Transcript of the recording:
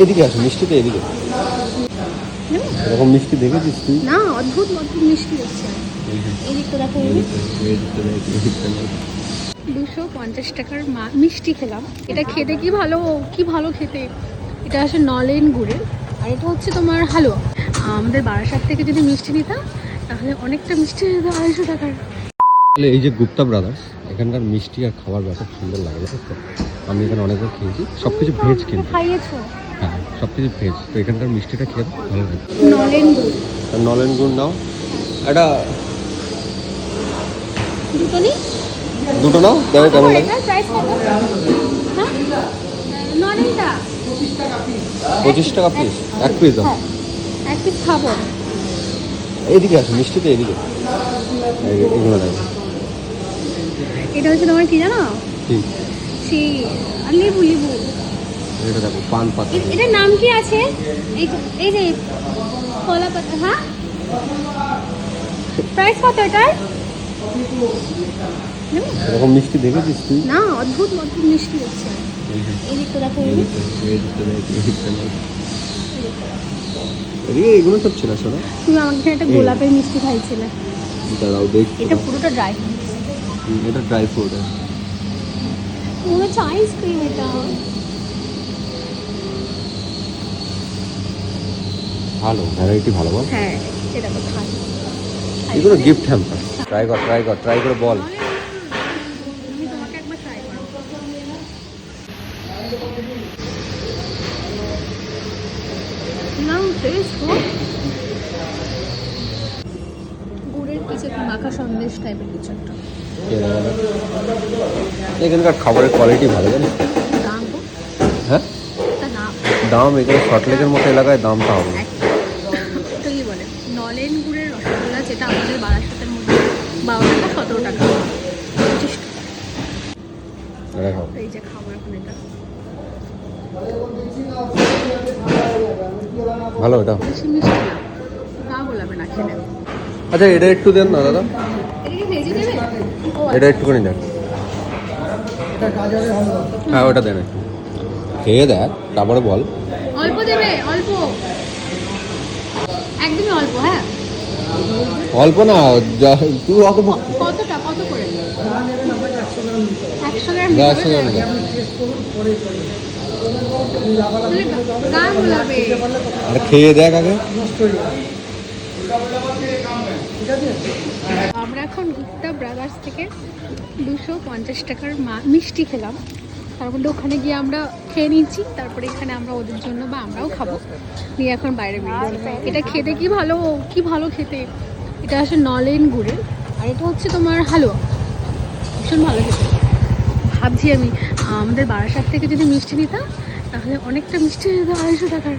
এদিকে আসো, মিষ্টিতে এদিকে। এরকম মিষ্টি দেখেছিস তুই? না, অদ্ভুত অদ্ভুত মিষ্টি হচ্ছে। এই দিকটা দেখো, 250 টাকার মিষ্টি খেলাম। এটা খেতে কি ভালো খেতে। এটা আসলে নলেন গুড়ের, আর এটা হচ্ছে তোমার হালুয়া। আমাদের বারাসাত থেকে যদি মিষ্টি নিতাম তাহলে অনেকটা মিষ্টি হয়ে যেত 250 টাকার। এই যে গুপ্তা ব্রাদার্স, এখানকার মিষ্টি আর খাবার ব্যাপার সুন্দর লাগে, বুঝছো তো? আমি এখানে অনেকবার খেয়েছি, সবকিছু ভেজ কিন্তু। খাইয়েছো? হ্যাঁ, সবকিছু ভেজ। তো এখানকার মিষ্টিটা খেয়ে ভালো লাগে। নলেন গুড়, নলেন গুড় নাও। এটা দুটো নাও, দেখো কেমন লাগে। প্রাইস কত? হ্যাঁ, নলেনটা 25 টাকা পিস, এক পিস দাও। হ্যাঁ, এক পিস খাবো। এইদিকে আসো, মিষ্টিতে এদিকে। এগুলো দেখো। এটা হচ্ছে তোমার কি জানো, ঠিক, সেই লেবু। এটা দেখো, পান পাতা। এটার নাম কি আছে? এই যে কলা পাতা। হ্যাঁ, প্রাইস কত এটার? এরকম মিষ্টি দেখেছিস তুই? না, অদ্ভুত অদ্ভুত মিষ্টি হচ্ছে। এই দিকটা দেখো, এদিকে এগুলো সব ছিল। শোনো, তুমি আমাকে একটা গোলাপের মিষ্টি খাইছিলে। দাঁড়াও দেখছি। এটা পুরোটা ড্রাই, এটা ড্রাই ফ্রুট। মনে হচ্ছে আইসক্রিম। এটা ভালো, ভ্যারাইটি ভালো বল। হ্যাঁ, এটা তো খাই। এগুলো গিফট হ্যাম্পার। ট্রাই করে বল। আমি তোমাকে একবার ট্রাই করব। নাও টেস্ট হোক। গুড়ের কিছু একটা মাখা সন্দেশ টাইপের কিছু একটা। এখানকার খাবারের কোয়ালিটি ভালো, জানিস? দাম হোক। হ্যাঁ, তা নাম দাম এখানে সল্টলেকের মতো এলাকায় দামটা হবে না। তো কি বলে, নলেন গুড়ের রসগোল্লা, যেটা আমাদের বারাসাতের মধ্যে 12 টাকা 17 টাকা 25 টাকা। এটা খাও। এই যে খাবার এখন এটা ভালো এটা। বেশি মিষ্টি না, তা বলবে না খেলে। আচ্ছা, এটা একটু দেন না দাদা। এটা কি ভেজে দেবে? এটা একটুখানি দেন। হ্যাঁ, ওটা দেন একটু। খেয়ে দেখ, তারপরে বল। অল্প দেবে, অল্প, একদমই অল্প। হ্যাঁ, অল্প না, তুই অত কতটা, কত করে? 100 গ্রাম। 100 গ্রাম দে। গান গোলাপে। আরে খেয়ে দেখ আগে। আমরা এখন গুপ্তা ব্রাদার্স থেকে 250 টাকার মিষ্টি খেলাম। তার মধ্যে ওখানে গিয়ে আমরা খেয়ে নিচ্ছি, তারপরে এখানে আমরা ওদের জন্য বা আমরাও খাবো নিয়ে এখন বাইরে বেরিয়ে। এটা খেতে কি ভালো খেতে। এটা আসলে নলেন গুড়ের, আর এটা হচ্ছে তোমার হালুয়া। ভীষণ ভালো খেতে। ভাবছি আমি আমাদের বারাসাত থেকে যদি মিষ্টি নিতাম তাহলে অনেকটা মিষ্টি হয়ে যেত 250 টাকার।